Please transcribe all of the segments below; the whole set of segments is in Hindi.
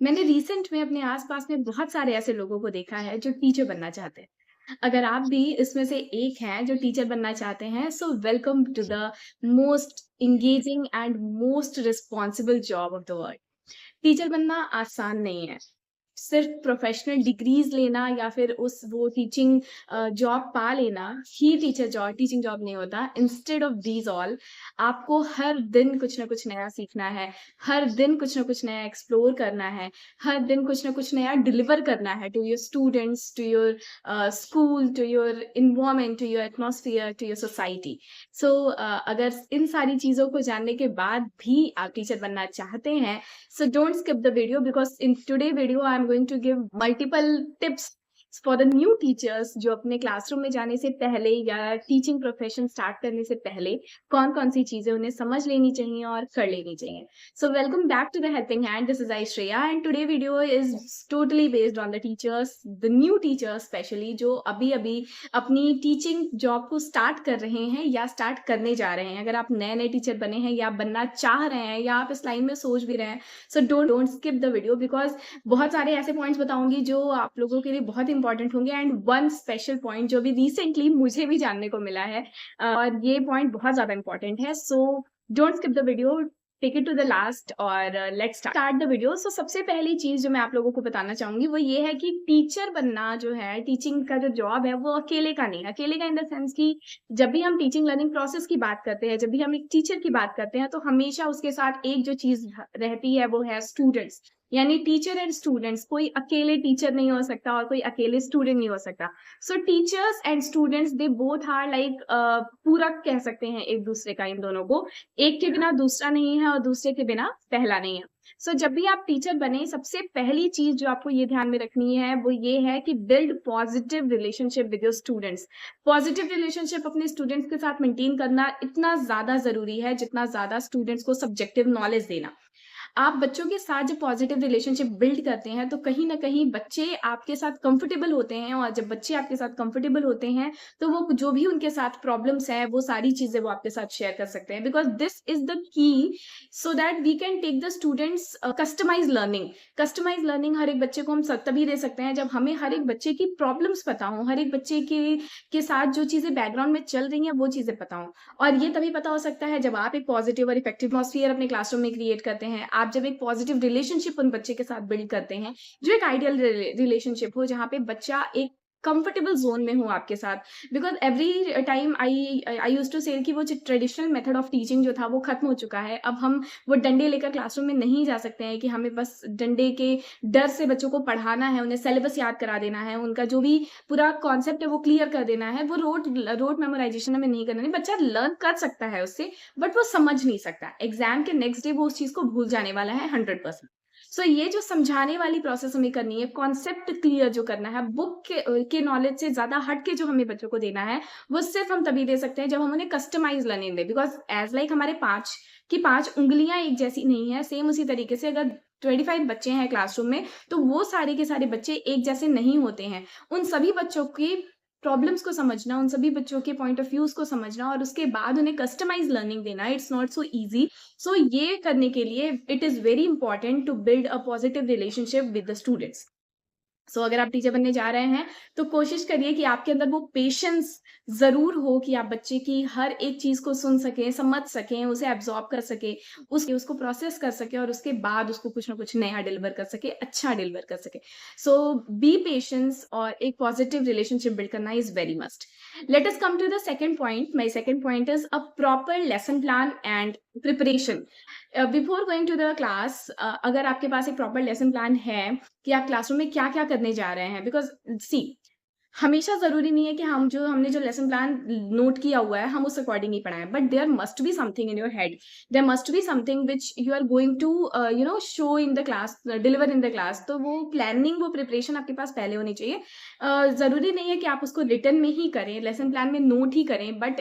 मैंने रिसेंट में अपने आस-पास में बहुत सारे ऐसे लोगों को देखा है जो टीचर बनना चाहते हैं। अगर आप भी इसमें से एक हैं जो टीचर बनना चाहते हैं, so welcome to the most engaging and most responsible job of the world. Teacher बनना आसान नहीं है। सिर्फ प्रोफेशनल डिग्रीज़ लेना या फिर उस वो टीचिंग जॉब पा लेना ही टीचिंग जॉब नहीं होता। इंस्टेड ऑफ दीज़ ऑल आपको हर दिन कुछ न कुछ नया सीखना है, हर दिन कुछ न कुछ नया एक्सप्लोर करना है, हर दिन कुछ न कुछ नया डिलीवर करना है to your students, to your school, to your environment, to your atmosphere, to your society. So अगर इन सारी चीज़ों को जानने के बाद भी आप टीचर बनना चाहते हैं, so don't skip the video because in today video I'm going to give multiple tips for the new teachers जो अपने क्लासरूम में जाने से पहले या टीचिंग प्रोफेशन स्टार्ट करने से पहले कौन-कौन सी चीजें उन्हें समझ लेनी चाहिए और कर लेनी चाहिए। So welcome back to the helping hand. This is Aishriya and today video is totally based on the teachers, the new teachers especially जो अभी-अभी अपनी टीचिंग जॉब को स्टार्ट कर रहे हैं या स्टार्ट करने जा रहे हैं। अगर आप नए-नए टीचर बने हैं या बनना चाह रहे हैं या आप इस लाइन में सोच भी रहे हैं, सो don't skip the video because बहुत सारे ऐसे पॉइंट्स बताऊँगी जो आप लोगों के लिए बहुत इंपॉर्टेंट होंगे एंड वन स्पेशल पॉइंट जो अभी रिसेंटली मुझे भी जानने को मिला है और ये पॉइंट बहुत ज़्यादा इंपॉर्टेंट है। So don't skip the video, take it to the last और let's start the video. So सबसे पहली चीज़ जो मैं आप लोगों को बताना चाहूँगी वो ये है कि टीचर बनना जो है, टीचिंग का जो जॉब है वो अकेले का नहीं है। अकेले का इन द सेंस कि जब भी हम टीचिंग लर्निंग प्रोसेस की बात करते हैं, जब भी हम एक टीचर की बात करते हैं, तो हमेशा उसके साथ एक जो चीज़ रहती है वो है स्टूडेंट्स। यानी टीचर एंड स्टूडेंट्स, कोई अकेले टीचर नहीं हो सकता और कोई अकेले स्टूडेंट नहीं हो सकता। So teachers and students they both are like पूरक कह सकते हैं एक दूसरे का इन दोनों को। एक के बिना दूसरा नहीं है और दूसरे के बिना पहला नहीं है। सो जब भी आप टीचर बने, सबसे पहली चीज़ जो आपको ये ध्यान में रखनी है वो ये है कि build positive relationship with your students. Positive relationship अपने स्टूडेंट्स के साथ मेंटेन करना इतना ज़्यादा ज़रूरी है जितना ज़्यादा स्टूडेंट्स को सब्जेक्टिव नॉलेज देना। आप बच्चों के साथ जब पॉजिटिव रिलेशनशिप बिल्ड करते हैं तो कहीं न कहीं बच्चे आपके साथ कंफर्टेबल होते हैं और जब बच्चे आपके साथ कंफर्टेबल होते हैं, तो वो जो भी उनके साथ प्रॉब्लम्स हैं, वो सारी चीज़ें वो आपके साथ शेयर कर सकते हैं because this is the key so that we can take the students customized learning. Customized learning हर एक बच्चे को हम तभी दे सकते हैं जब हमें हर एक बच्चे की प्रॉब्लम्स पता हों, हर एक बच्चे के साथ जो चीज़ें बैकग्राउंड में चल रही हैं, वो चीज़ें पता हों। और ये तभी पता हो सकता है जब आप एक पॉजिटिव और इफेक्टिव एटमॉस्फियर अपने क्लासरूम में क्रिएट करते हैं। आप जब एक पॉजिटिव रिलेशनशिप उन बच्चे के साथ बिल्ड करते हैं, जो एक आइडियल रिलेशनशिप हो जहाँ पे बच्चा एक कंफर्टेबल ज़ोन में हो आपके साथ। Because every time I used to say कि वो जो ट्रेडिशनल मेथड ऑफ टीचिंग जो था वो खत्म हो चुका है। अब हम वो डंडे लेकर क्लासरूम में नहीं जा सकते हैं कि हमें बस डंडे के डर से बच्चों को पढ़ाना है, उन्हें सिलेबस याद करा देना है, उनका जो भी पूरा कॉन्सेप्ट है वो क्लियर कर देना है। वो रोट मेमोराइज़ेशन हमें नहीं करना है। बच्चा लर्न कर सकता है उससे, बट वो समझ नहीं सकता। एग्ज़ाम के नेक्स्ट डे वो उस चीज़ को भूल जाने वाला है 100%। सो ये जो समझाने वाली प्रोसेस हमें करनी है, कॉन्सेप्ट क्लियर जो करना है, बुक के नॉलेज से ज़्यादा हट के जो हमें बच्चों को देना है, वो सिर्फ़ हम तभी दे सकते हैं जब हम उन्हें कस्टमाइज़ लर्निंग दें। बिकॉज़ एज़ लाइक हमारे 5 की 5 उँगलियाँ एक जैसी नहीं है, सेम उसी तरीके से अगर 25 बच्चे हैं क्लासरूम में, तो वो सारे के सारे बच्चे एक जैसे नहीं होते हैं। उन सभी बच्चों की प्रॉब्लम्स को समझना, उन सभी बच्चों के पॉइंट ऑफ व्यूज़ को समझना और उसके बाद उन्हें कस्टमाइज़ लर्निंग देना, it's not so easy. So ये करने के लिए it is very important to build a positive relationship with the students. So अगर आप टीचर बनने जा रहे हैं, तो कोशिश करिए कि आपके अंदर वो पेशेंस ज़रूर हो कि आप बच्चे की हर एक चीज़ को सुन सकें, समझ सकें, उसे एब्ज़ॉर्ब कर सकें, उसको प्रोसेस कर सकें और उसके बाद उसको कुछ न कुछ नया डिलीवर कर सकें, अच्छा डिलीवर कर सकें। सो बी पेशेंस और एक पॉजिटिव रिलेशनशिप बिल्ड करना is very must. Let us come to the second point. My second point is a proper lesson plan and preparation. Before going to the class, अगर आपके पास एक प्रॉपर लेसन प्लान है कि आप क्लासरूम में क्या-क्या करने जा रहे हैं, बिकॉज़ सी हमेशा ज़रूरी नहीं है कि हमने जो लेसन प्लान नोट किया हुआ है, हम उस अकॉर्डिंग ही पढ़ाएँ, but there must be something in your head. There must be something which you are going to show in the class, deliver in the class. तो वो प्लानिंग, वो प्रिपरेशन आपके पास पहले होनी चाहिए। ज़रूरी नहीं है कि आप उसको रिटन में ही करें, लेसन प्लान में नोट ही करें, but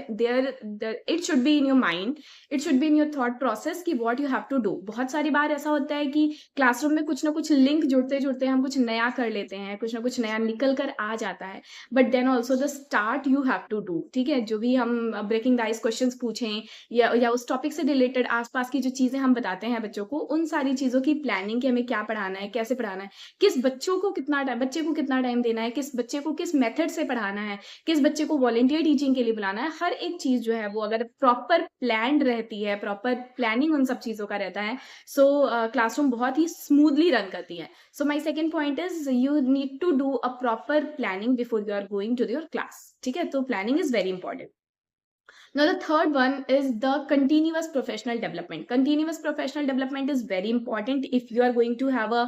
it should be in your mind, it should be in your thought process कि what you have to do. बहुत सारी बार ऐसा होता है कि क्लासरूम में कुछ ना कुछ लिंक जुड़ते-जुड़ते हम कुछ नया कर लेते हैं, कुछ ना कुछ नया निकल कर आ जाता है। But then also the start you have to do, ठीक है? जो भी हम ब्रेकिंग द आइस क्वेश्चंस पूछें या उस टॉपिक से रिलेटेड आस-पास की जो चीज़ें हम बताते हैं बच्चों को, उन सारी चीज़ों की प्लानिंग कि हमें क्या पढ़ाना है, कैसे पढ़ाना है, किस बच्चे को कितना टाइम देना है, किस बच्चे को किस मेथड से पढ़ाना है, किस बच्चे को वॉलंटियर टीचिंग के लिए बुलाना है, हर एक चीज़ जो है वो अगर प्रॉपर प्लान्ड रहती है, प्रॉपर प्लानिंग उन सब चीज़ों का रहता है, सो क्लासरूम बहुत ही स्मूथली रन करती है। So my second point is you need to do a proper planning before you are going to your class, ठीक है? तो planning is very important. Now, the third one is the continuous professional development. Continuous professional development is very important if you are going to have a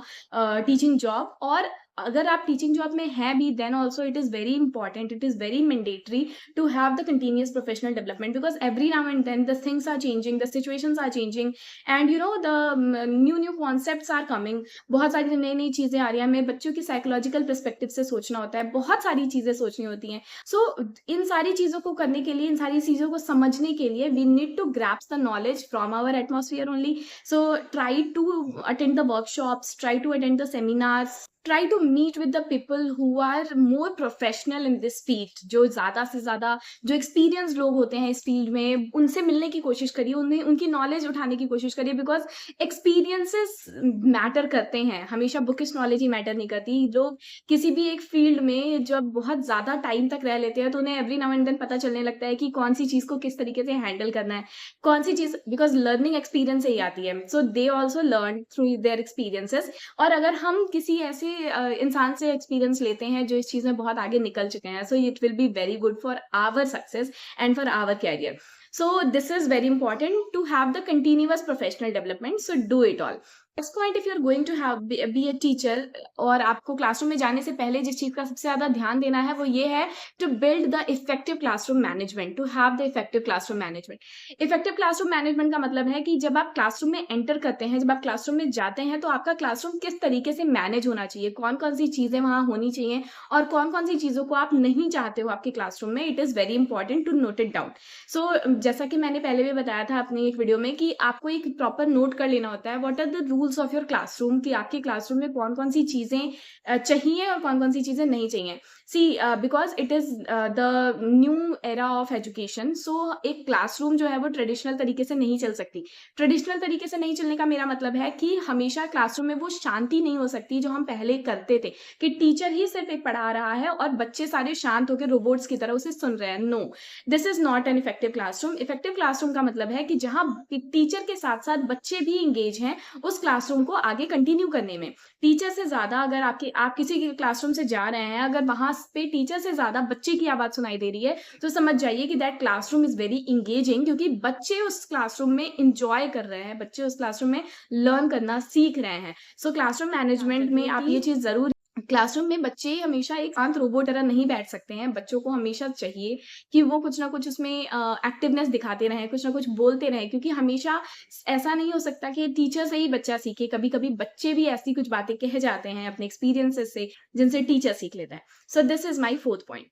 teaching job, or अगर आप टीचिंग जॉब में हैं भी, then also it is very important, it is very mandatory to have the continuous professional development, because every now and then the things are changing, the situations are changing, and you know the new concepts are coming. बहुत सारी नई नई चीज़ें आ रही हैं, हमें बच्चों की साइकोलॉजिकल पर्सपेक्टिव से सोचना होता है, बहुत सारी चीज़ें सोचनी होती हैं। सो इन सारी चीज़ों को करने के लिए, इन सारी चीज़ों को समझने के लिए, we need to grasp the knowledge from our atmosphere only. So try to attend the workshops, try to attend the seminars, try to meet with the people who are more professional in this field, जो ज़्यादा से ज़्यादा जो एक्सपीरियंस लोग होते हैं इस फील्ड में, उनसे मिलने की कोशिश करिए, उन्हें उनकी नॉलेज उठाने की कोशिश करिए, बिकॉज एक्सपीरियंसेस मैटर करते हैं, हमेशा बुकिश नॉलेज ही मैटर नहीं करती। लोग किसी भी एक फील्ड में जब बहुत ज़्यादा टाइम तक रह लेते हैं तो उन्हें एवरी नाउ एंड देन पता चलने लगता है कि कौन सी चीज़ को किस तरीके से हैंडल करना है, कौन सी चीज़, बिकॉज लर्निंग एक्सपीरियंस से ही आती है। So they also learn through their experiences. और अगर हम किसी ऐसे इंसान से एक्सपीरियंस लेते हैं जो इस चीज़ में बहुत आगे निकल चुके हैं, so it will be very good for our success and for our career. So this is very important to have the continuous professional development, so do it all. Next point, if you are going to have be a teacher, और आपको क्लासरूम में जाने से पहले जिस चीज़ का सबसे ज़्यादा ध्यान देना है वो ये है to build the effective classroom management, to have the effective classroom management. Effective classroom management का मतलब है कि जब आप क्लासरूम में एंटर करते हैं, जब आप क्लासरूम में जाते हैं, तो आपका क्लासरूम किस तरीके से मैनेज होना चाहिए, कौन कौन सी चीज़ें वहाँ होनी चाहिए और कौन कौन सी चीज़ों को आप नहीं चाहते हो आपके क्लासरूम में। It is very important to note it down. So जैसा कि मैंने पहले भी बताया था अपनी एक वीडियो में कि आपको एक प्रॉपर नोट कर लेना होता है, what are the rules of your classroom, कि आपके क्लासरूम में कौन कौन सी चीज़ें चाहिए और कौन कौन सी चीज़ें नहीं चाहिए। See because it is the new era of education, so एक क्लासरूम जो है वो ट्रेडिशनल तरीके से नहीं चल सकती। ट्रेडिशनल तरीके से नहीं चलने का मेरा मतलब है कि हमेशा क्लासरूम में वो शांति नहीं हो सकती जो हम पहले करते थे, कि टीचर ही सिर्फ एक पढ़ा रहा है और बच्चे सारे शांत होकर रोबोट्स की तरह उसे सुन रहे हैं। No, this is not an effective classroom. Effective classroom का मतलब है कि जहाँ टीचर के साथ साथ बच्चे भी इंगेज हैं उस क्लासरूम को आगे कंटिन्यू करने में। टीचर से ज़्यादा अगर आप किसी के क्लासरूम से जा रहे हैं, अगर वहाँ पे टीचर से ज़्यादा बच्चे की आवाज़ सुनाई दे रही है, तो समझ जाइए कि that classroom is very engaging, क्योंकि बच्चे उस क्लासरूम में एन्जॉय कर रहे हैं, बच्चे उस क्लासरूम में लर्न करना सीख रहे हैं। सो क्लासरूम मैनेजमेंट में आप ये चीज़ ज़रूर, क्लासरूम में बच्चे हमेशा एक शांत रोबोट तरह नहीं बैठ सकते हैं। बच्चों को हमेशा चाहिए कि वो कुछ ना कुछ उसमें एक्टिवनेस दिखाते रहें, कुछ ना कुछ बोलते रहें, क्योंकि हमेशा ऐसा नहीं हो सकता कि टीचर से ही बच्चा सीखे। कभी-कभी बच्चे भी ऐसी कुछ बातें कह जाते हैं अपने एक्सपीरियंसेस से, जिनसे टीचर सीख लेता है। So this is my 4th point.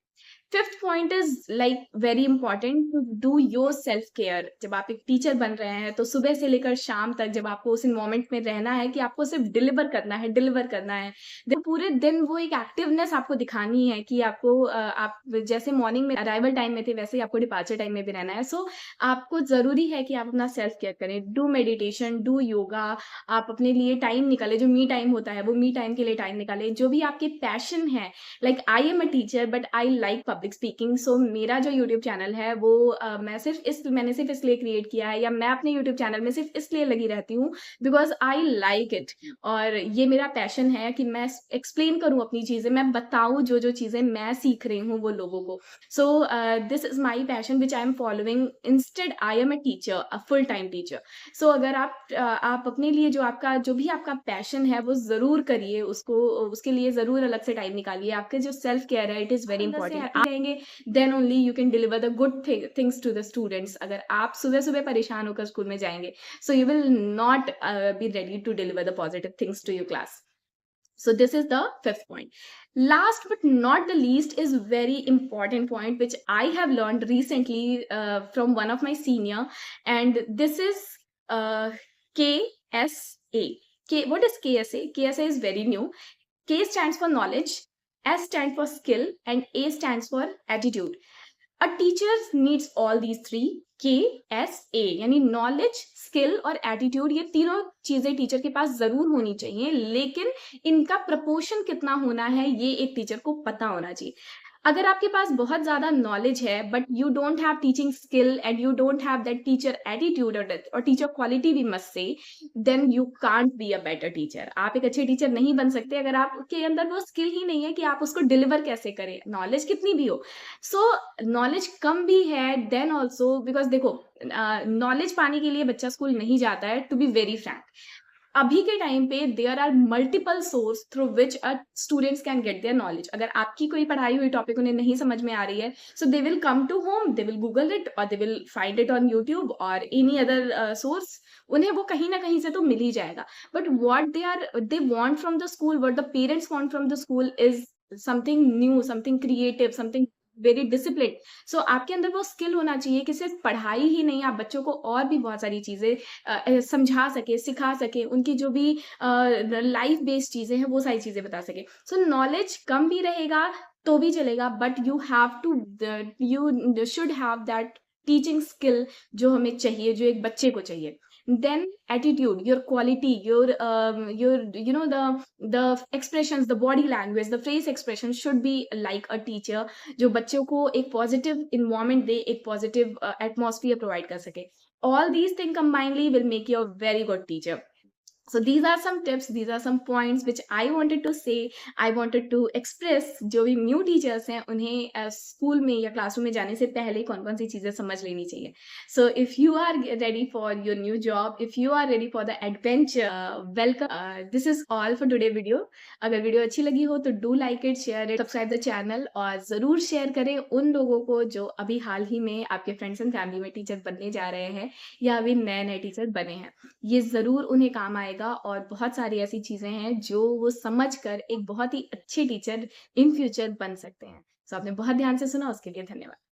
5th point is like very important to do your self care. जब आप एक टीचर बन रहे हैं, तो सुबह से लेकर शाम तक जब आपको उस एनवायरनमेंट में रहना है कि आपको सिर्फ डिलीवर करना है, डिलीवर करना है। पूरे दिन वो एक एक्टिवनेस आपको दिखानी है कि आपको आप जैसे मॉर्निंग में अराइवल टाइम में थे, वैसे ही आपको डिपार्चर टाइम में भी रहना है। सो आपको ज़रूरी है कि आप अपना सेल्फ केयर करें। डू मेडिटेशन, डू योगा, आप अपने लिए टाइम निकालें। जो मी टाइम होता है, वो मी टाइम के लिए टाइम निकालें। जो भी आपके पैशन है, like I am a teacher but I like public speaking, so मेरा जो यूट्यूब चैनल है वो मैंने सिर्फ इसलिए क्रिएट किया है, या मैं अपने यूट्यूब चैनल में सिर्फ इसलिए लगी रहती हूँ बिकॉज आई लाइक इट, और ये मेरा पैशन है कि मैं एक्सप्लेन करूँ अपनी चीज़ें, मैं बताऊँ जो चीज़ें मैं सीख रही हूँ वो लोगों को। So this is my passion which I am following. Instead I am a teacher, a full time teacher. So अगर आप अपने लिए जो भी आपका पैशन है वो ज़रूर करिए, उसके लिए ज़रूर अलग से टाइम निकालिए। आपके जो सेल्फ केयर है, इट इज़ वेरी इंपॉर्टेंट। आप रहेंगे, then only you can deliver the good things to the students. अगर आप सुबह-सुबह परेशान होकर स्कूल में जाएँगे, so you will not be ready to deliver the positive things to your class. So this is the 5th point. Last but not the least is very important point which I have learned recently from one of my senior, and this is uh, KSA. What is KSA? KSA is very new. K stands for knowledge S stands for skill and A stands for attitude. A teacher needs all these three, KSA, यानी नॉलेज, स्किल और एटीट्यूड, ये तीनों चीजें टीचर के पास जरूर होनी चाहिए, लेकिन इनका प्रपोर्शन कितना होना है ये एक टीचर को पता होना चाहिए। अगर आपके पास बहुत ज्यादा नॉलेज है but you don't have teaching skill and you don't have that teacher attitude और teacher quality we must say, then you can't be a better teacher. आप एक अच्छे टीचर नहीं बन सकते अगर आपके अंदर वो स्किल ही नहीं है कि आप उसको डिलीवर कैसे करें, नॉलेज कितनी भी हो। सो नॉलेज कम भी है देन ऑल्सो, बिकॉज देखो नॉलेज पाने के लिए बच्चा स्कूल नहीं जाता है, टू बी वेरी फ्रैंक। अभी के टाइम पे there are multiple source through which a students can get their knowledge. अगर आपकी कोई पढ़ाई हुई टॉपिक उन्हें नहीं समझ में आ रही है, so they will come to home, they will Google it और they will find it on YouTube और एनी अदर सोर्स। उन्हें वो कहीं ना कहीं से तो मिल ही जाएगा। But what they want from the school, what the parents want from the school is something new, something creative, something very discipline. So आपके अंदर वो स्किल होना चाहिए कि सिर्फ पढ़ाई ही नहीं, आप बच्चों को और भी बहुत सारी चीजें समझा सके, सिखा सके, उनकी जो भी लाइफ बेस्ड चीजें हैं वो सारी चीजें बता सके। सो नॉलेज कम भी रहेगा तो भी चलेगा, but you have to, you should have that teaching skill जो हमें चाहिए, जो एक बच्चे को चाहिए। Then attitude, your quality, your you know the expressions, the body language, the face expression should be like a teacher, जो बच्चों को एक पॉजिटिव इन्वायरमेंट दे, एक पॉजिटिव एटमॉस्फियर प्रोवाइड कर सके। All these things combinedly will make you a very good teacher. So these are some tips, these are some points which I wanted to say, I wanted to express। जो भी न्यू टीचर्स हैं उन्हें स्कूल में या क्लासरूम में जाने से पहले कौन कौन सी चीजें समझ लेनी चाहिए। So if you are ready for your new job, if you are ready for the adventure, welcome. This is all for today video. अगर वीडियो अच्छी लगी हो तो do like it, share it, subscribe the channel और जरूर शेयर करें उन लोगों को जो अभी हाल ही में आपके फ्रेंड्स एंड फैमिली में टीचर बनने जा रहे हैं या अभी नए नए टीचर बने हैं। ये जरूर उन्हें काम आएगा और बहुत सारी ऐसी चीजें हैं जो वो समझकर एक बहुत ही अच्छे टीचर इन फ्यूचर बन सकते हैं। सो आपने बहुत ध्यान से सुना, उसके लिए धन्यवाद।